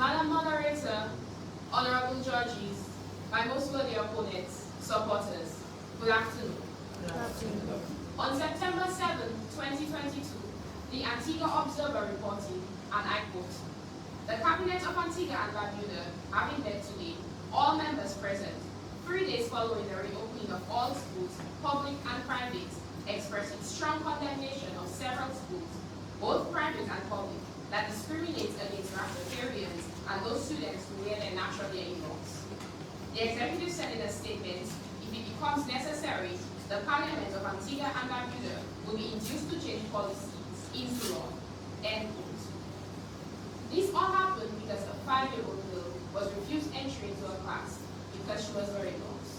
Madam Moderator, Honorable Judges, my most worthy opponents, supporters, good afternoon. Good afternoon. On September 7, 2022, the Antigua Observer reported, and I quote, "The Cabinet of Antigua and Barbuda having met today, all members present, 3 days following the reopening of all schools, public and private, expressing strong condemnation of several schools, both private and public, that discriminates against Rastafarians and those students who wear their natural uniforms." The executive said in a statement, "If it becomes necessary, the Parliament of Antigua and Barbuda will be induced to change policies into law." End quote. This all happened because a 5-year-old girl was refused entry into a class because she was wearing gloves.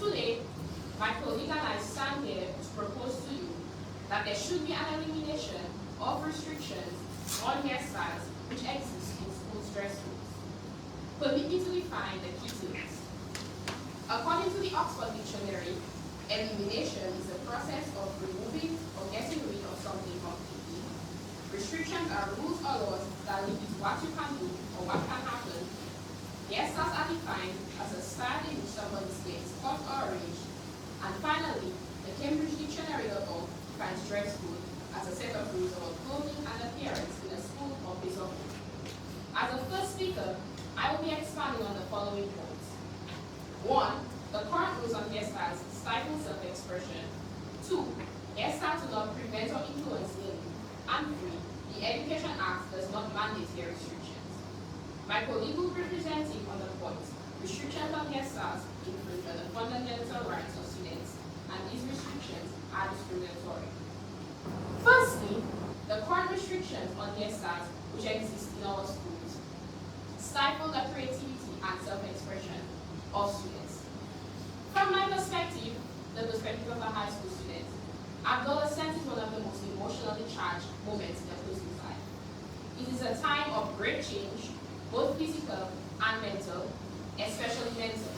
Today, my colleague and I stand here to propose to you that there should be an elimination of restrictions on hairstyles which exist in school dress codes. Permit me to define the key terms. According to the Oxford Dictionary, elimination is the process of removing or getting rid of something completely. Restrictions are rules or laws that limit what you can do or what can happen. Hairstyles are defined as a style in which somebody's hair is cut or arranged. And finally, the Cambridge Dictionary.org defines dress code as a set of rules about clothing and appearance in a school or place of work. As a first speaker, I will be expanding on the following points. 1. The current rules on hairstyles stifle self-expression. 2. Hairstyles do not prevent or influence learning. And 3. The Education Act does not mandate hair restrictions. My colleague will be presenting on the point, restrictions on hairstyles infringe on the fundamental rights of students, and these restrictions are discriminatory. Firstly, the current restrictions on hairstyles which exist in our schools stifle the creativity and self-expression of students. From my perspective, the perspective of a high school student, adolescence is one of the most emotionally charged moments in a person's life. It is a time of great change, both physical and mental, especially mental.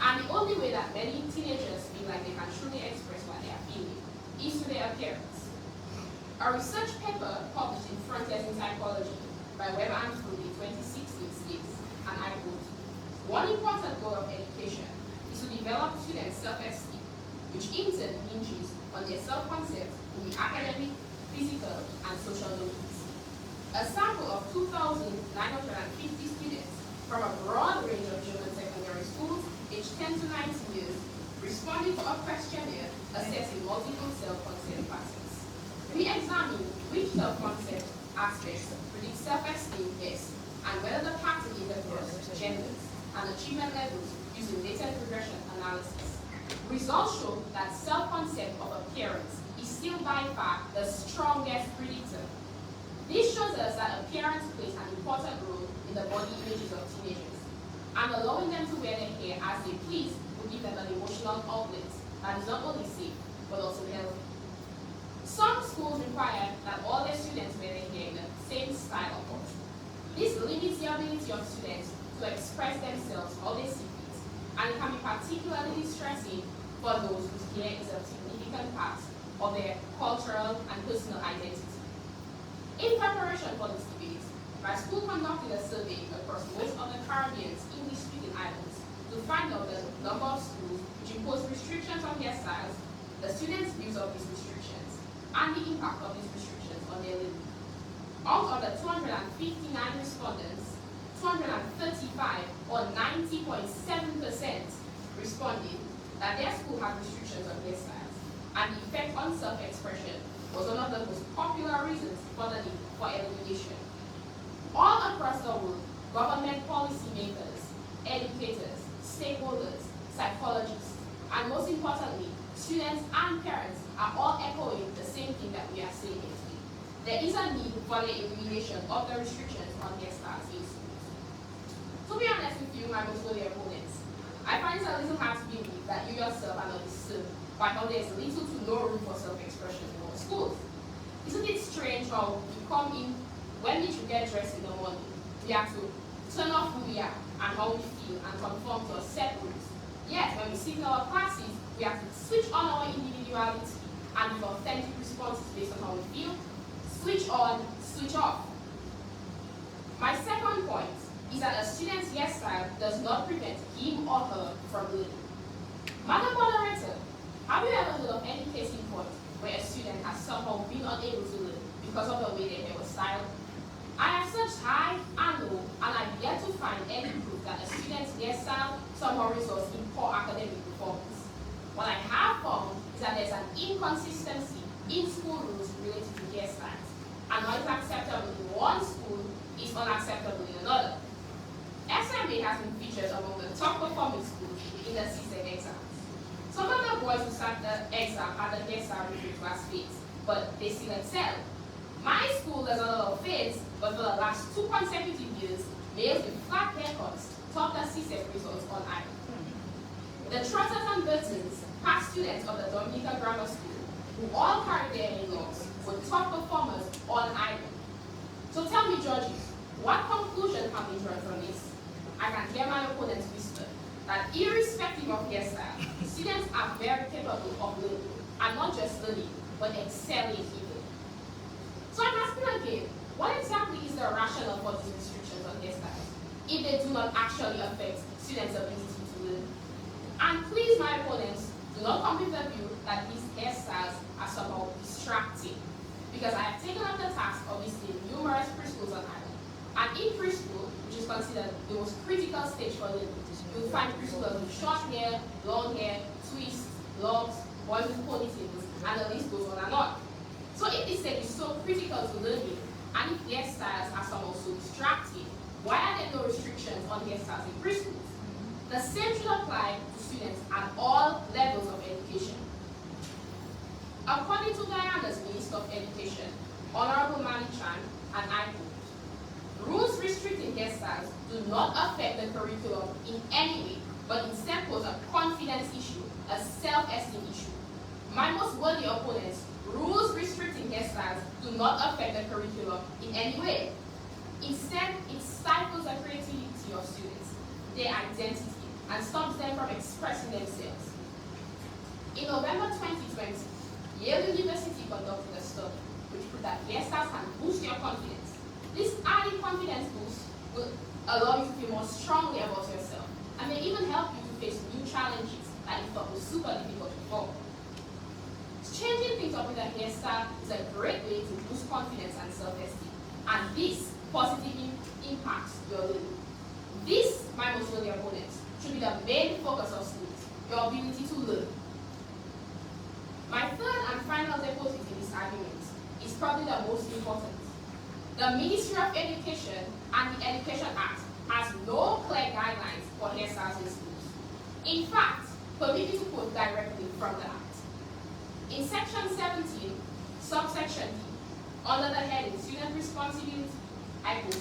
And the only way that many teenagers feel like they can truly express what they are feeling is through their appearance. A research paper published in Frontiers in Psychology by Weber and Fruit in 2016 states, and I quote, "One important goal of education is to develop students' self-esteem, which in turn hinges on their self-concept in the academic, physical, and social domains." A sample of 2,950 students from a broad range of German secondary schools aged 10 to 19 years responded to a questionnaire assessing multiple self-concept factors. We examined which self-concept aspects predict self-esteem best and whether the pattern is across genders and achievement levels using latent regression analysis. Results show that self-concept of appearance is still by far the strongest predictor. This shows us that appearance plays an important role in the body images of teenagers, and allowing them to wear their hair as they please will give them an emotional outlet that is not only safe but also healthy. Some schools require that all their students wear their hair in the same style or cut. This limits the ability of students to express themselves how they see fit, and it can be particularly distressing for those whose hair is a significant part of their cultural and personal identity. In preparation for this debate, my school conducted a survey across most of the Caribbean's English-speaking islands to find out the number of schools which impose restrictions on hairstyles, the students' views of these restrictions, and the impact of these restrictions on their learning. Out of the 259 respondents, 235 or 90.7% responded that their school had restrictions on hairstyles, and the effect on self-expression was one of the most popular reasons for the need for elimination. All across the world, government policymakers, educators, stakeholders, psychologists, and most importantly, students and parents are all echoing the same thing that we are saying today. There is a need for the elimination of the restrictions on hairstyles in schools. To be honest with you, my most worthy opponents, I find it a little hard to believe that you yourself are not disturbed by how there is little to no room for self-expression in our schools. Isn't it strange how we come in, when we should get dressed in the morning, we have to turn off who we are and how we feel and conform to a set rules. Yet, when we sit in our classes, we have to switch on our individuality and give authentic responses based on how we feel, switch on, switch off. My second point is that a student's hairstyle does not prevent him or her from learning. Madam Moderator, have you ever heard of any case in point where a student has somehow been unable to learn because of the way their hair was styled? I have searched high and low, and I've yet to find any proof that a student's hairstyle somehow results in poor academic performance. What I have found is that there's an inconsistency in school rules related to hairstyles, and what is acceptable in one school is unacceptable in another. SMA has been featured among the top performing schools in the CSEC exams. Some of the boys who sat the exam had the hairstyle referred to as fades, but they still excel. My school does not allow fades, but for the last 2 consecutive years, males with flat haircuts topped the CSEC results on island. The Trotters and Burtons, past students of the Dominica Grammar School, who all carried their hair locks, were top performers on island. So tell me, judges, what conclusion can be drawn from this? I can hear my opponents whisper that irrespective of hairstyle, students are very capable of learning, and not just learning, but excelling in it. So I'm asking again, what exactly is the rationale for these restrictions on hairstyles, if they do not actually affect students' ability to learn? And please, my opponents, do not come with the view that these hairstyles are somehow distracting, because I have taken up the task of visiting numerous preschools on island. And in preschool, which is considered the most critical stage for learning, you'll find preschoolers with short hair, long hair, twists, locks, boys with ponytails, and the list goes on and on. So if this stage is so critical to learning, and if hairstyles are somehow so distracting, why are there no restrictions on hairstyles in preschools? The same should apply to students at all levels of education. According to Guyana's Minister of Education, Honorable Manichan, and I quote, rules restricting hairstyles do not affect the curriculum in any way, but instead pose a confidence issue, a self-esteem issue. My most worthy opponents, rules restricting hairstyles do not affect the curriculum in any way. Instead, it stifles the creativity of students, their identity, and stops them from expressing themselves. In November 2020, Yale University conducted a study which proved that hairstyles can boost your confidence. This added confidence boost will allow you to feel more strongly about yourself, and may even help you to face new challenges that you thought were super difficult before. Changing things up with a hairstyle is a great way to boost confidence and self-esteem, and this positively impacts your learning. This, my most worthy opponents, should be the main focus of students, your ability to learn. My third and final deposit in this argument is probably the most important. The Ministry of Education and the Education Act has no clear guidelines for hairstyles in schools. In fact, permit me to quote directly from the Act. In Section 17, subsection D, under the heading Student Responsibility, I quote,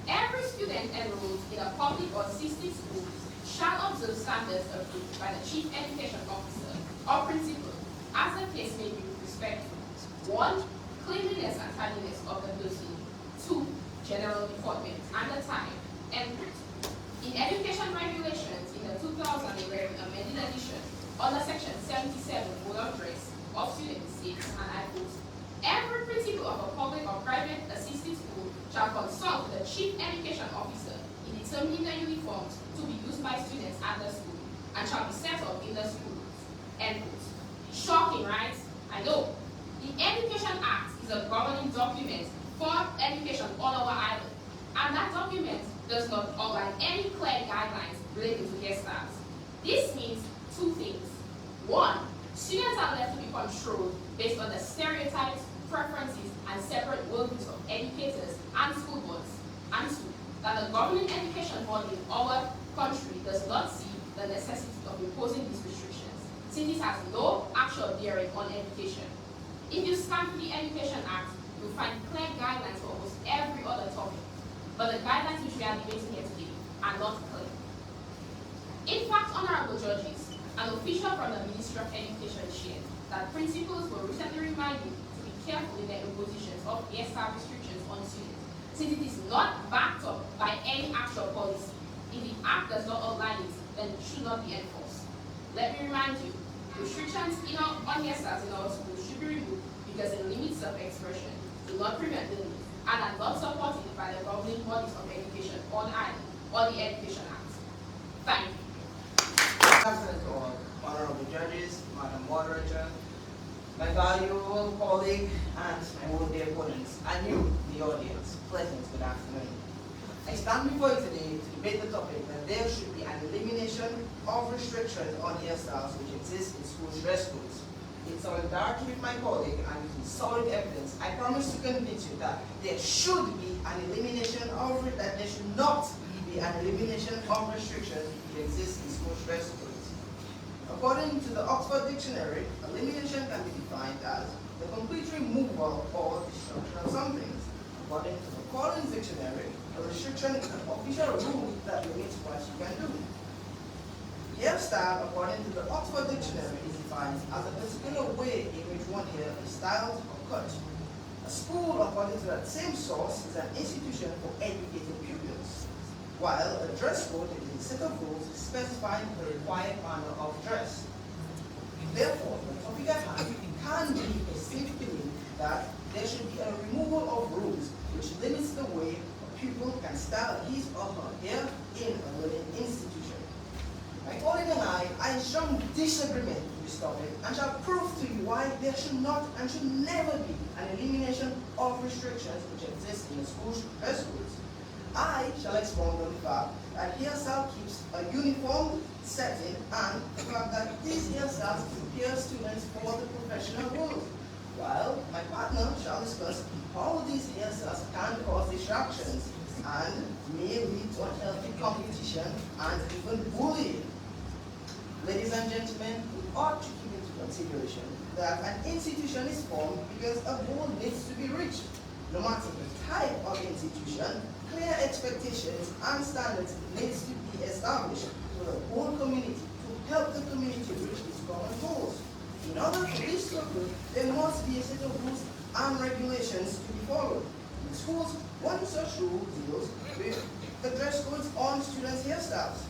every student enrolled in a public or assisted school shall observe standards approved by the Chief Education Officer or Principal, as the case may be with respect to 1. Cleanliness and tidiness of the building, 2. General deportment and the time, and in Education Regulations in the 2011 amended edition, under Section 77, Code of Dress of Students, states, and I quote, every principal of a public or private assisted school shall consult with the Chief Education Officer in determining the uniforms to be used by students at the school, and shall be set up in the schools. End quote. Shocking, right? I know. The Education Act is a governing document for education on our island, and that document does not outline any clear guidelines related to hairstyles. This means two things. 1, students are left to be controlled based on the stereotypes, preferences, and separate worldviews of educators and school boards. And 2, that the governing education body in our country does not see the necessity of imposing these restrictions, since it has no actual bearing on education. If you scan through the Education Act, you'll find clear guidelines for almost every other topic, but the guidelines which we are debating here today are not clear. In fact, honorable judges, an official from the Ministry of Education shared that principals were recently reminded to be careful in their impositions of hairstyle restrictions on students, since it is not backed up by any actual policy. If the Act does not outline it, then it should not be enforced. Let me remind you, restrictions on hairstyles in our schools should be removed because it limits self-expression, do not prevent learning, and are not supported by the governing bodies of education or the Education Act. Thank you. Good afternoon to all, honorable judges, Madam Moderator, my valuable colleague, and my worthy opponents, and you, the audience. Pleasant good afternoon. I stand before you today to debate the topic that there should be an elimination of restrictions on hairstyles which exist in school dress codes. In solidarity with my colleague and with solid evidence, I promise to convince you that there should be an elimination of it, that there should not be an elimination of restrictions which exist in school dress codes. According to the Oxford Dictionary, elimination can be defined as the complete removal or destruction of something. According to the Collins Dictionary, a restriction is an official rule that limits what you can do. Hairstyle, according to the Oxford Dictionary, is defined as a particular way in which one hair is styled or cut. A school, according to that same source, is an institution for educating pupils, while a dress code is a set of rules specifying the required manner of dress. Therefore, the topic at hand can be a safe belief that there should be a removal of rules which limits the way a pupil can style his or her hair in a learning institution. My colleague and I are in strong disagreement with this topic and shall prove to you why there should not and should never be an elimination of restrictions which exist in the school's dress codes. I shall expound on the fact that hairstyle keeps a uniform setting and the fact that these hairstyles prepare students for the professional world, while my partner shall discuss how these hairstyles can cause distractions and may lead to unhealthy competition and even bullying. Ladies and gentlemen, we ought to keep into consideration that an institution is formed because a goal needs to be reached. No matter the type of institution, clear expectations and standards needs to be established for the whole community to help the community reach its common goals. In order for this to occur, there must be a set of rules and regulations to be followed. In schools, one such rule deals with the dress codes on students' hairstyles.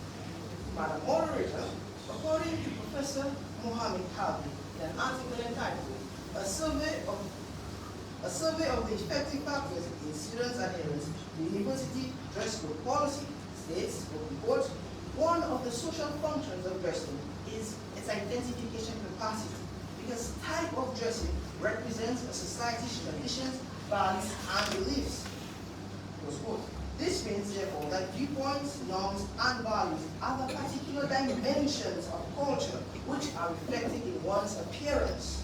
Madam Moderator, according to Professor Mohammed Kalbi, in an article entitled A Survey of the Effective Factors in Students' Adherence to University Dress Code Policy, states, quote, one of the social functions of dressing is its identification capacity, because type of dressing represents a society's traditions, values, and beliefs. Close quote. This means, therefore, that viewpoints, norms, and values are the particular dimensions of culture which are reflected in one's appearance.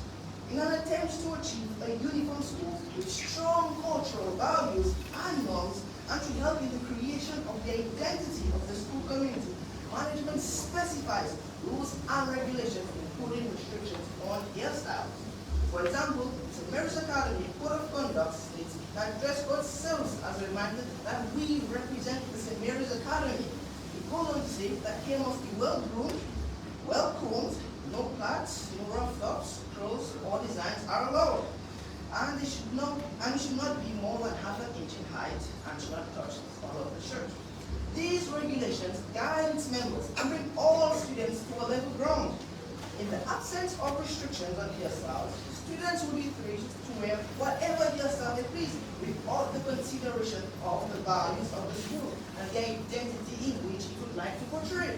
In an attempt to achieve a uniform school with strong cultural values and norms, and to help in the creation of the identity of the school community, management specifies rules and regulations, including restrictions on hairstyle. For example, St. Mary's Academy Code of Conduct states that dress code serves as a reminder that we represent the St. Mary's Academy. It goes on to say that hair must be well groomed, well combed, no plaits, no rough tops, curls, or designs are allowed. And it should not be more than half an inch in height and should not touch the collar of the shirt. These regulations guide its members and bring all students to a level ground. In the absence of restrictions on hairstyles, students will be free to wear whatever hairstyle they please without the consideration of the values of the school and the identity in which it would like to portray.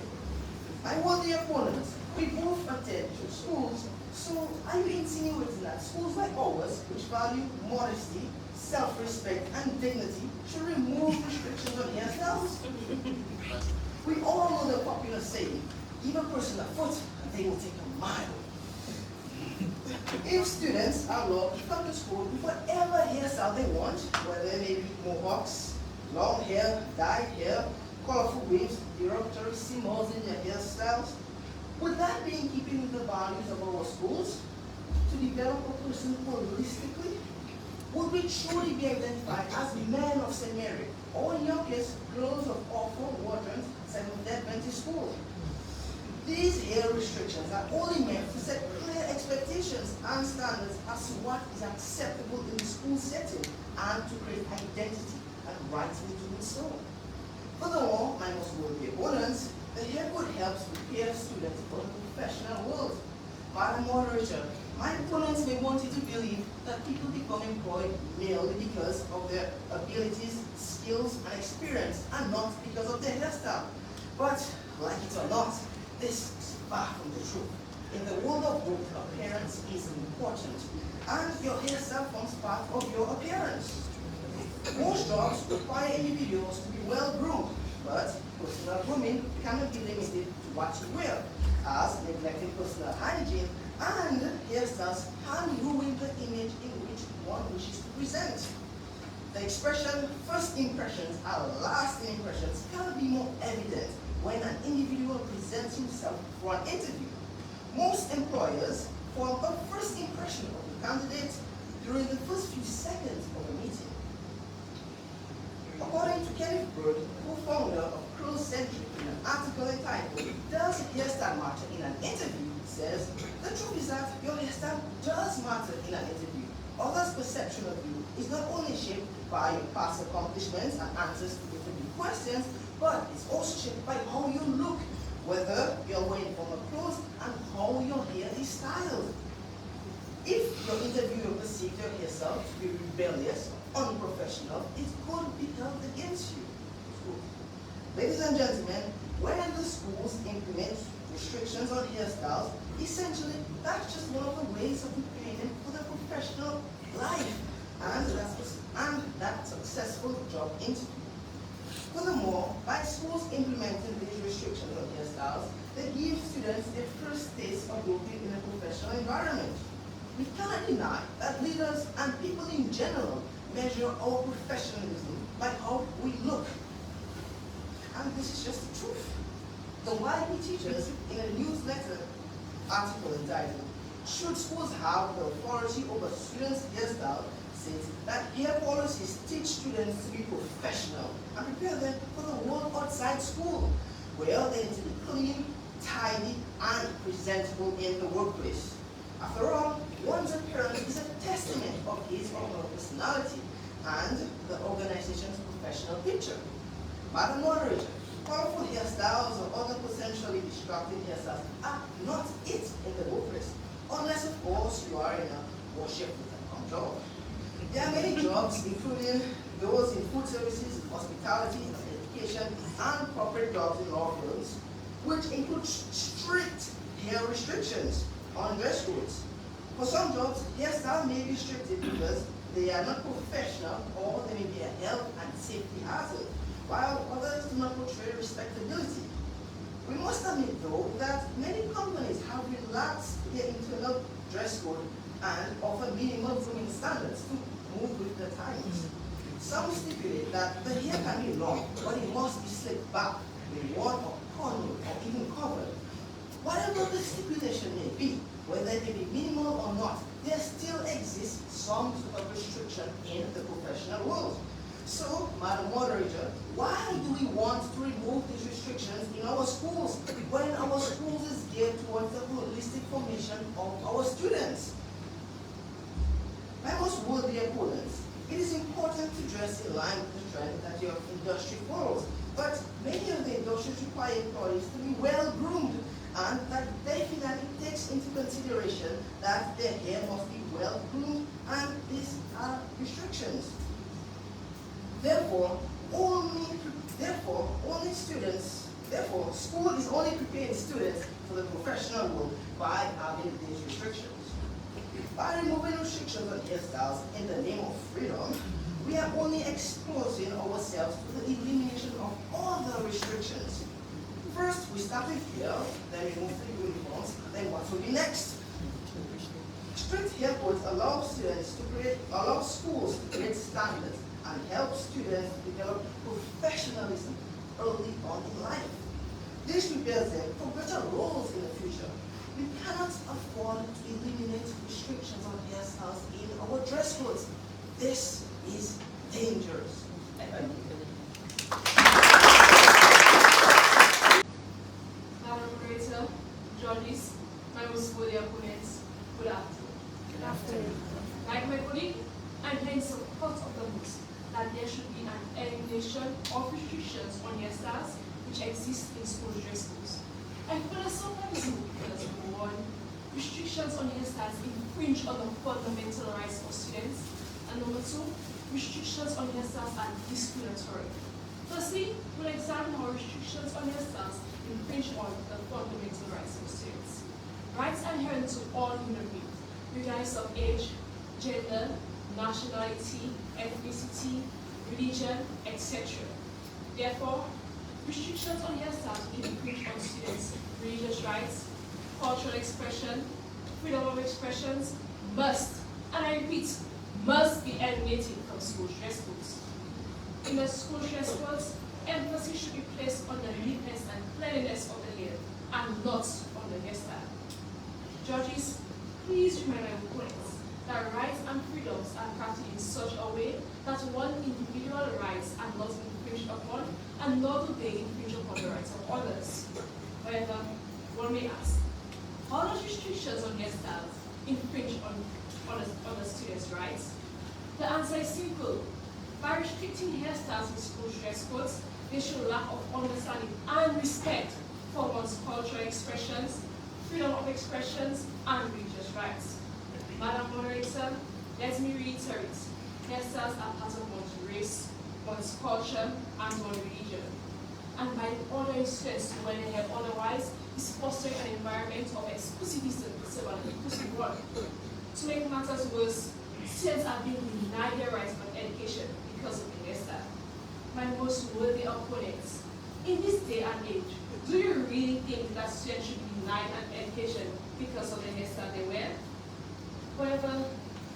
My worthy opponents, we both attend church schools, so are you insinuating that schools like ours, which value modesty, self-respect, and dignity, should remove restrictions on hairstyles? We all know the popular saying, give a person a foot and they will take a mile. If students are allowed to come to school with whatever hairstyle they want, whether they may be mohawks, long hair, dyed hair, colorful waves, derogatory symbols in their hairstyles, would that be in keeping with the values of our schools? To develop a person holistically? Would we truly be identified as men of St. Mary, or in your case, girls of awful Waldron Seventh-day Adventist School? These hair restrictions are only meant to set clear expectations and standards as to what is acceptable in the school setting and to create identity and rightly doing so. Furthermore, my most worthy opponents, the hair code helps prepare students for the professional world. Madam Moderator, My opponents may want you to believe that people become employed merely because of their abilities, skills, and experience, and not because of their hairstyle. But, like it or not, this is far from the truth. In the world of work, appearance is important, and your hairstyle forms part of your appearance. Most jobs require individuals to be well-groomed, but personal grooming cannot be limited to what you wear, as neglecting personal hygiene and hairstyles can ruin the image in which one wishes to present. The expression, first impressions are lasting impressions, cannot be more evident when an individual presents himself for an interview. Most employers form a first impression of the candidate during the first few seconds of a meeting. According to Kenneth Bird, co-founder of Centric, in an article entitled "Does Hairstyle Matter in an Interview?" says, the truth is that your hairstyle does matter in an interview. Others' perception of you is not only shaped by your past accomplishments and answers to interview questions, but it's also shaped by how you look, whether you're wearing formal clothes, and how your hair is styled. If your interviewer perceives your hairstyle to be rebellious, unprofessional, it could be held against you. Ladies and gentlemen, when the schools implement restrictions on hairstyles, essentially that's just one of the ways of preparing them for the professional life and that successful job interview. Furthermore, by schools implementing these restrictions on hairstyles, they give students their first taste of working in a professional environment. We cannot deny that leaders and people in general measure our professionalism by how we look. And this is just the truth. The YP teachers, in a newsletter article entitled "Should Schools Have the Authority Over Students' Hairstyle?" says that hair policies teach students to be professional and prepare them for the world outside school, where they need to be clean, tidy, and presentable in the workplace. After all, one's appearance is a testament of his or her personality and the organization's professional picture. Madam Moderator, powerful hairstyles or other potentially distracting hairstyles are not it in the workplace, unless of course you are in a worship with a job. There are many jobs, including those in food services, hospitality, education, and corporate jobs in law firms, which include strict hair restrictions on dress codes. For some jobs, hairstyle may be restricted because they are not professional or they may be a health and safety hazard, while others do not portray respectability. We must admit, though, that many companies have relaxed their internal dress code and offer minimal grooming standards to move with the times. Some stipulate that the hair can be long, but it must be slicked back, worn or coiled, or even covered. Whatever the stipulation may be, whether it may be minimal or not, there still exists some sort of restriction in the professional world. So, Madam Moderator, why do we want to remove these restrictions in our schools when our schools is geared towards the holistic formation of our students? My most worthy opponents, it is important to dress in line with the trend that your industry follows, but many of the industries require employees to be well-groomed, and that definitely takes into consideration that their hair must be well-groomed, and these are restrictions. Therefore, school is only preparing students for the professional world by having these restrictions. By removing restrictions on hairstyles in the name of freedom, we are only exposing ourselves to the elimination of all the restrictions. First, we start with hair, then we move to the uniforms, then what will be next? Strict hair codes allow schools to create standards and help students develop professionalism early on in life. This prepares them for better roles in the future. We cannot afford to eliminate restrictions on hairstyles in our dress codes. This is dangerous. Madam Moderator, judges, my most worthy opponents, good afternoon. Good afternoon. Like my colleague, I'm here in support of the most that there should be an elimination of restrictions on hairstyles which exist in school dress codes. And for the sometimes because one, restrictions restrictions on hairstyles infringe on the fundamental rights of students. And number two, restrictions on hairstyles are discriminatory. Firstly, we'll examine how restrictions on hairstyles infringe on the fundamental rights of students. Rights inherent to all human beings, regardless of age, gender, nationality, ethnicity, religion, etc. Therefore, restrictions on hairstyles infringe on students' religious rights, cultural expression, freedom of expressions must, and I repeat, must be eliminated from school dress codes. In the school dress codes, emphasis should be placed on the neatness and cleanliness of the hair and not on the hairstyle. Judges, please remember your points that rights and freedoms are crafted in such a way that one individual rights are not infringed upon, and nor do they infringe upon the rights of others. However, one may ask, how does restrictions on hairstyles infringe on the students' rights? The answer is simple. By restricting hairstyles in school dress codes, they show lack of understanding and respect for one's cultural expressions, freedom of expressions, and religious rights. Madam Moderator, let me reiterate, hairstyles are part of one's race, one's culture, and one's religion. And by ordering students to wear their hair otherwise, is fostering an environment of exclusivism instead of an inclusive one. To make matters worse, students are being denied their rights of education because of the hairstyle. My most worthy opponents, in this day and age, do you really think that students should be denied an education because of the hairstyle they wear? However,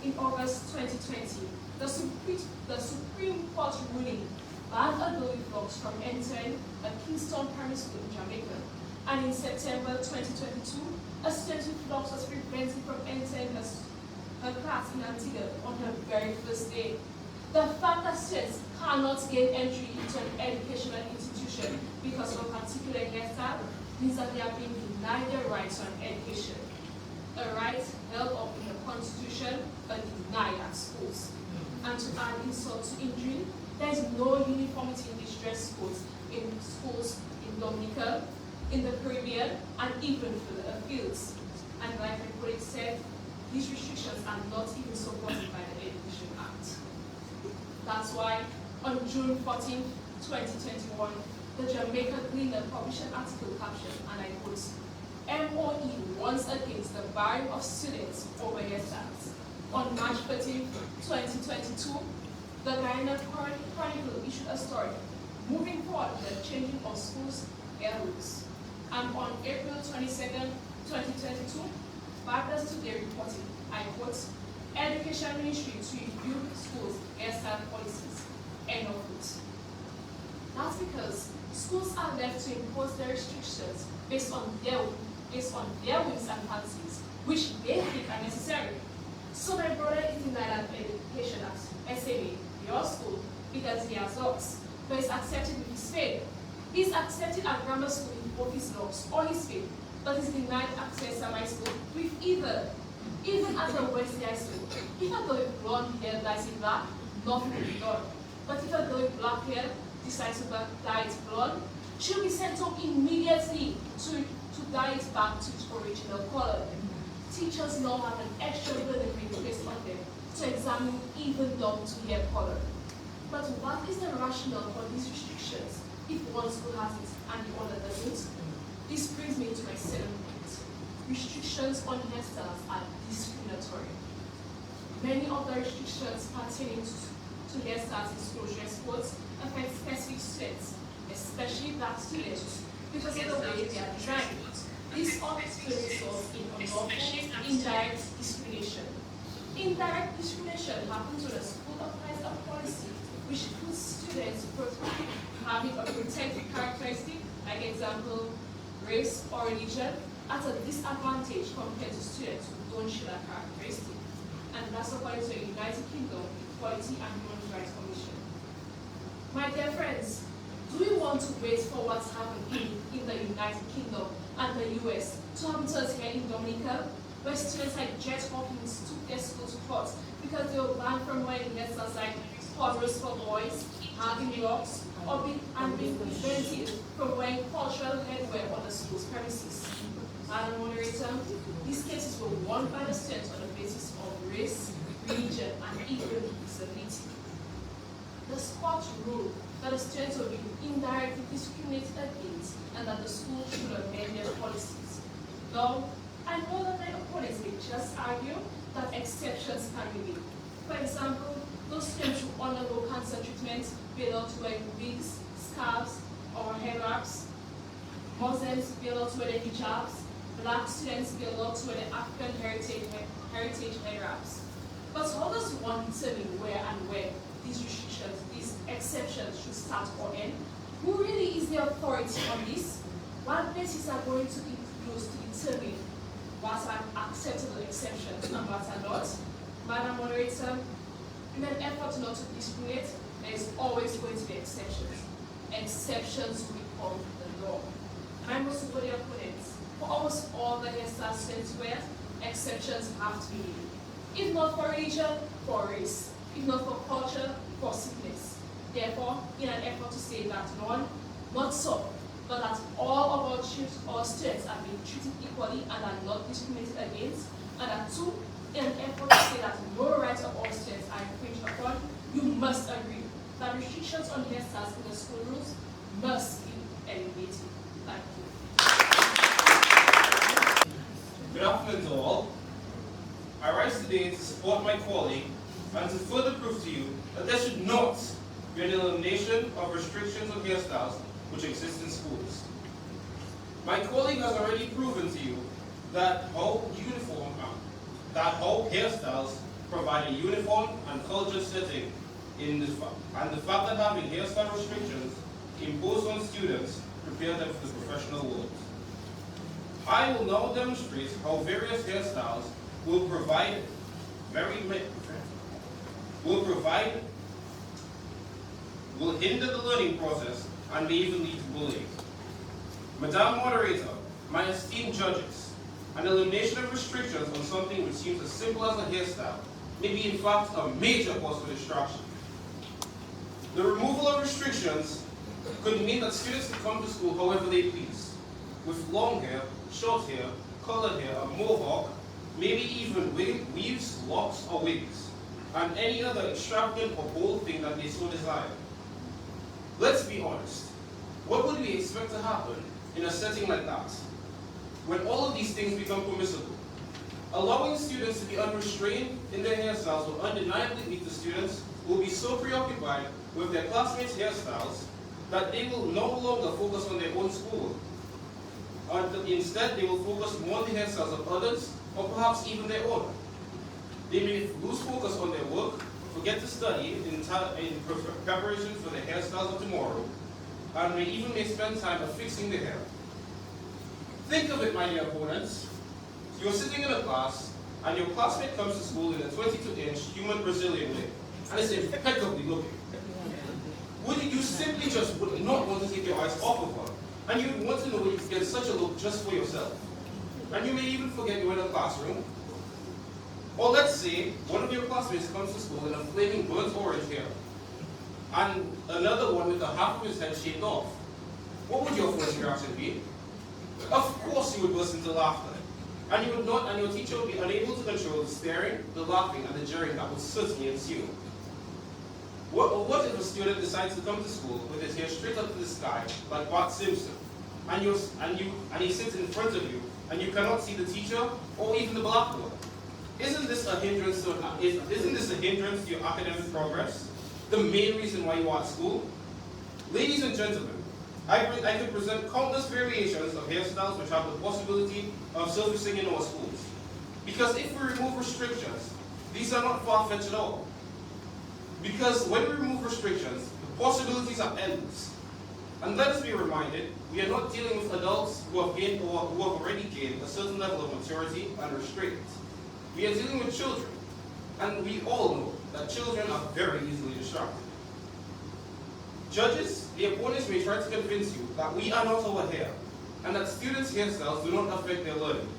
in August 2020, the Supreme Court ruling banned adult flocks from entering a Kingston primary school in Jamaica. And in September 2022, a student with flocks was prevented from entering her class in Antigua on her very first day. The fact that students cannot gain entry into an educational institution because of a particular hairstyle means that they are being denied their rights to an education. A right held up in the Constitution but denied at schools. And to add insult to injury, there is no uniformity in these dress codes in schools in Dominica, in the Caribbean, and even further fields. And like my colleague said, these restrictions are not even supported by the Education Act. That's why on June 14, 2021, the Jamaica Gleaner published an article captioned, and I quote, MOE warns against the barring of students over hairstyles. On March 13, 2022, the Guyana Chronicle issued a story moving forward with the changing of schools' hair rules. And on April 22, 2022, Barbara's Today reported, I quote, Education Ministry to review schools' hairstyle policies, end of quote. That's because schools are left to impose their restrictions based on their whims and fancies, which they think are necessary. So my brother is denied an education at SDA, your school, because he has locks, but is accepted with his faith. He is accepted at grammar school with both his locks or his faith, but is denied access at my school with either. Even at the West High School, if a girl with blonde hair dyes it black, nothing will be done. But if a girl with black hair decides to dye it blonde, she'll be sent home immediately to dye it back to its original color. Teachers now have an extra burden being placed on them to examine even down to hair color. But what is the rationale for these restrictions if one school has it and the other doesn't? This brings me to my second point. Restrictions on hairstyles are discriminatory. Many of the restrictions pertaining to hairstyles in school dress codes affect specific students, especially black students, because of the way they are designed. This often results in unlawful, indirect discrimination. Indirect discrimination happens when a school applies a policy which puts students having a protected characteristic, like example, race or religion, at a disadvantage compared to students who don't share that characteristic. And that's according to the United Kingdom Equality and Human Rights Commission. My dear friends, do we want to wait for what's happening in the United Kingdom and the US to happen to us here in Dominica, where students like Jet Hawkins took their school to court because they were banned from wearing hairstyles like covers for boys, having locks, or being prevented from wearing cultural headwear on the school's premises? Madam Moderator, these cases were worn by the students on the basis of race, religion, and even disability. The court ruled that the students will be indirectly discriminated against and that the school should amend their policies. Though, I know that my opponents may just argue that exceptions can be made. For example, those students who undergo cancer treatment be allowed to wear wigs, scarves, or hair wraps. Muslims be allowed to wear their hijabs. Black students be allowed to wear the African heritage hair wraps. But how does one determine where and when these restrictions, these exceptions should start or end? Who really is the authority on this? What bases are going to be used to determine what are acceptable exceptions and what are not? Madam Moderator, in an effort not to discriminate, there is always going to be exceptions. Exceptions will become the law. Members of the opponents, for almost all the hairstyles students wear, exceptions have to be made. If not for religion, for race. If not for culture, for sickness. Therefore, in an effort to say that one, not so, but that all of our students are being treated equally and are not discriminated against, and that two, in an effort to say that no rights of all students are infringed upon, you must agree that restrictions on hairstyles in the school rules must be eliminated. Thank you. Good afternoon to all. I rise today to support my colleague and to further prove to you that there should not be an elimination of restrictions on hairstyles which exist in schools. My colleague has already proven to you that how hairstyles provide a uniform and cultured setting and the fact that having hairstyle restrictions imposed on students prepare them for the professional world. I will now demonstrate how various hairstyles will hinder the learning process and may even lead to bullying. Madam Moderator, my esteemed judges, an elimination of restrictions on something which seems as simple as a hairstyle may be in fact a major cause for distraction. The removal of restrictions could mean that students can come to school however they please, with long hair, short hair, colored hair, a mohawk, maybe even weaves, locks, or wigs, and any other extravagant or bold thing that they so desire. Let's be honest, what would we expect to happen in a setting like that, when all of these things become permissible? Allowing students to be unrestrained in their hairstyles will undeniably lead to students who will be so preoccupied with their classmates' hairstyles that they will no longer focus on their own schoolwork. Instead, they will focus more on the hairstyles of others, or perhaps even their own. They may lose focus on their work, forget to study in preparation for the hairstyles of tomorrow, and may spend time affixing their hair. Think of it, my dear opponents. You're sitting in a class, and your classmate comes to school in a 22-inch human Brazilian wig, and it's impeccably looking. You simply just would not want to take your eyes off of her, and you would want to know where you could get such a look just for yourself. And you may even forget you're in a classroom. Or let's say one of your classmates comes to school in a flaming burnt orange hair, and another one with the half of his head shaved off. What would your first reaction be? Of course you would burst into laughter. And your teacher would be unable to control the staring, the laughing, and the jeering that would certainly ensue. What if a student decides to come to school with his hair straight up to the sky, like Bart Simpson, and he sits in front of you, and you cannot see the teacher or even the blackboard? Isn't this a hindrance to your academic progress? The main reason why you are at school? Ladies and gentlemen, I could present countless variations of hairstyles which have the possibility of surfacing in our schools. Because if we remove restrictions, these are not far-fetched at all. Because when we remove restrictions, the possibilities are endless. And let us be reminded, we are not dealing with adults who have gained or who have already gained a certain level of maturity and restraint. We are dealing with children. And we all know that children are very easily distracted. Judges, the opponents may try to convince you that we are not our hair, and that students' hairstyles do not affect their learning.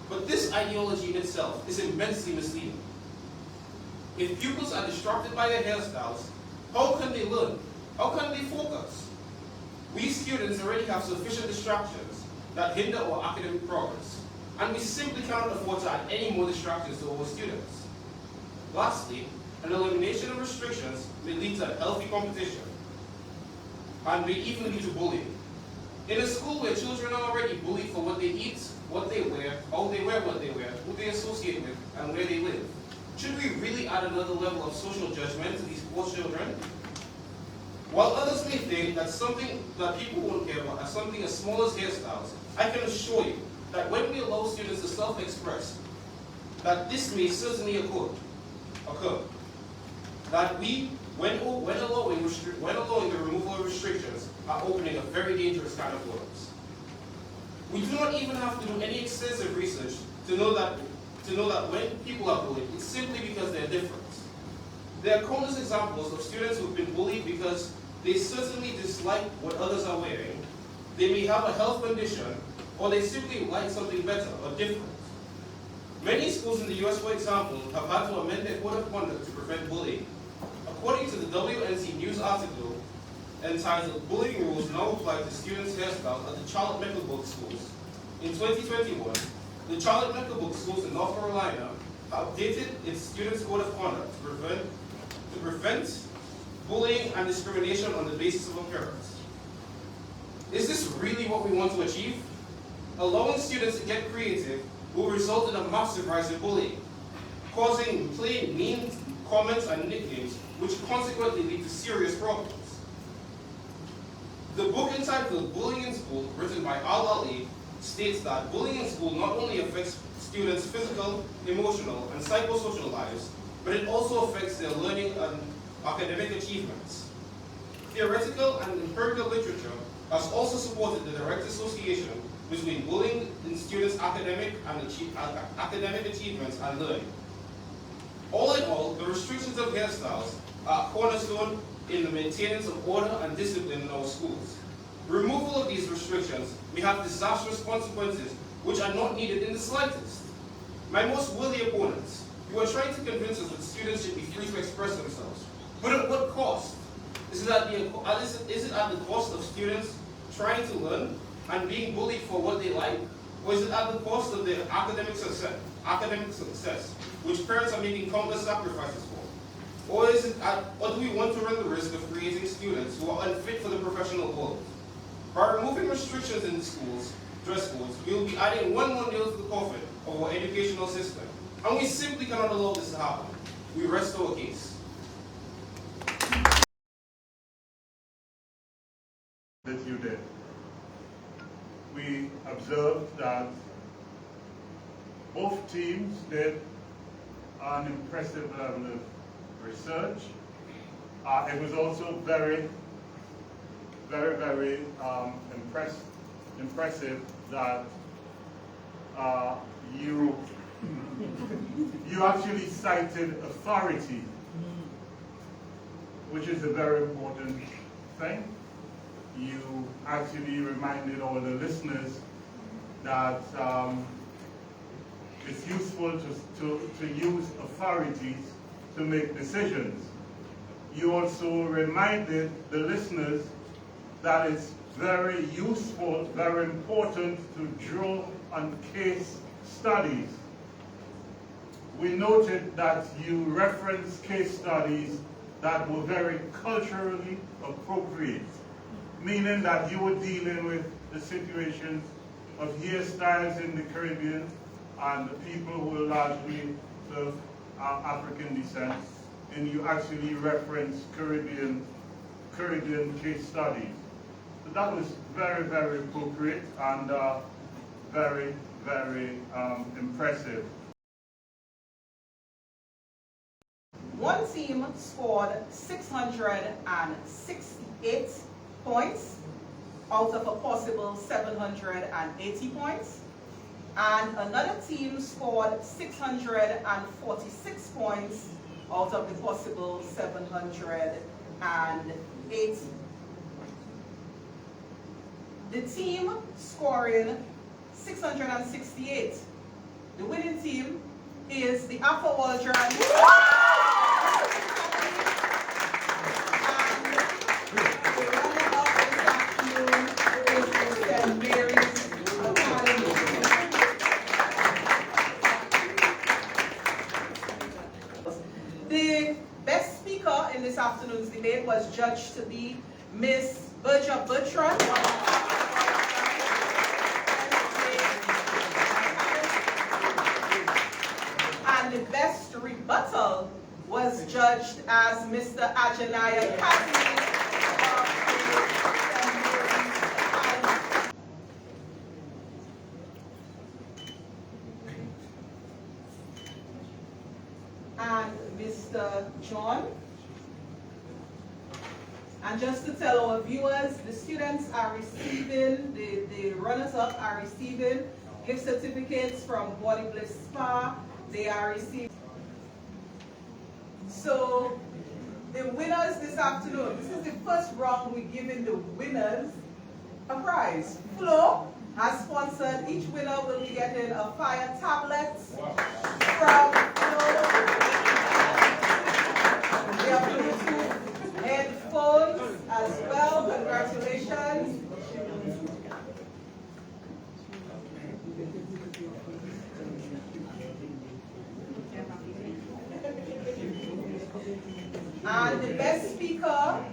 But this ideology in itself is immensely misleading. If pupils are distracted by their hairstyles, how can they learn? How can they focus? We students already have sufficient distractions that hinder our academic progress. and we simply cannot afford to add any more distractions to our students. Lastly, an elimination of restrictions may lead to healthy competition and may even lead to bullying. In a school where children are already bullied for what they eat, what they wear, how they wear what they wear, who they associate with, and where they live, should we really add another level of social judgment to these poor children? While others may think that something that people won't care about as something as small as hairstyles, I can assure you that when we allow students to self-express, that this may certainly occur. That we, when allowing the removal of restrictions, are opening a very dangerous kind of worms. We do not even have to do any extensive research to know that when people are bullied, it's simply because they're different. There are countless examples of students who've been bullied because they certainly dislike what others are wearing, they may have a health condition, or they simply like something better or different. Many schools in the US, for example, have had to amend their code of conduct to prevent bullying. According to the WNC News article entitled "Bullying Rules Now Apply to Students' Hairstyles at the Charlotte Mecklenburg Schools," in 2021, the Charlotte Mecklenburg Schools in North Carolina updated its students' code of conduct to prevent bullying and discrimination on the basis of appearance. Is this really what we want to achieve? Allowing students to get creative will result in a massive rise in bullying, causing plain, mean comments and nicknames, which consequently lead to serious problems. The book entitled "Bullying in School," written by Al-Ali, states that bullying in school not only affects students' physical, emotional, and psychosocial lives, but it also affects their learning and academic achievements. Theoretical and empirical literature has also supported the direct association between bullying in students' academic achievements and learning. All in all, the restrictions of hairstyles are a cornerstone in the maintenance of order and discipline in our schools. Removal of these restrictions may have disastrous consequences which are not needed in the slightest. My most worthy opponents, you are trying to convince us that students should be free to express themselves. But at what cost? Is it at the cost of students trying to learn and being bullied for what they like? Or is it at the cost of their academic success, which parents are making countless sacrifices for? Or do we want to run the risk of creating students who are unfit for the professional world? By removing restrictions in the schools, dress codes, we will be adding one more nail to the coffin of our educational system. And we simply cannot allow this to happen. We rest our case. That you did. We observed that both teams did an impressive level of research. It was also very impressive that you actually cited authority, which is a very important thing. You actually reminded all the listeners that it's useful to use authorities to make decisions. You also reminded the listeners that it's very useful, very important to draw on case studies. We noted that you referenced case studies that were very culturally appropriate, meaning that you were dealing with the situations of hairstyles in the Caribbean and the people who are largely of African descent, and you actually referenced Caribbean case studies. So that was very, very appropriate and very, very impressive. One team scored 668 points out of a possible 780 points, and another team scored 646 points out of the possible 780. The team scoring 668, the winning team is the Afro Waldron. in this afternoon's debate was judged to be Ms. Waldron. And the best rebuttal was judged as Mr. Ajanaya Kazmi. And Mr. John. And just to tell our viewers, the students are receiving, the runners-up are receiving gift certificates from Body Bliss Spa. They are receiving. So the winners this afternoon, this is the first round we're giving the winners a prize. Flo has sponsored, each winner will be getting a fire tablet from Flo. They have Bluetooth headphones as well. Congratulations. And the best speaker,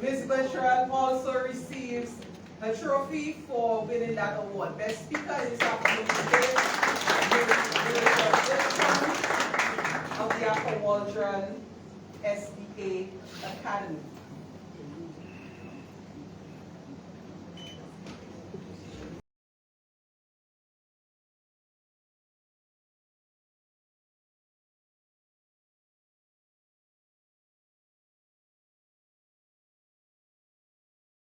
Ms. Waldron, also receives a trophy for winning that award. Best speaker is afternoon today, of the Waldron SDA Academy.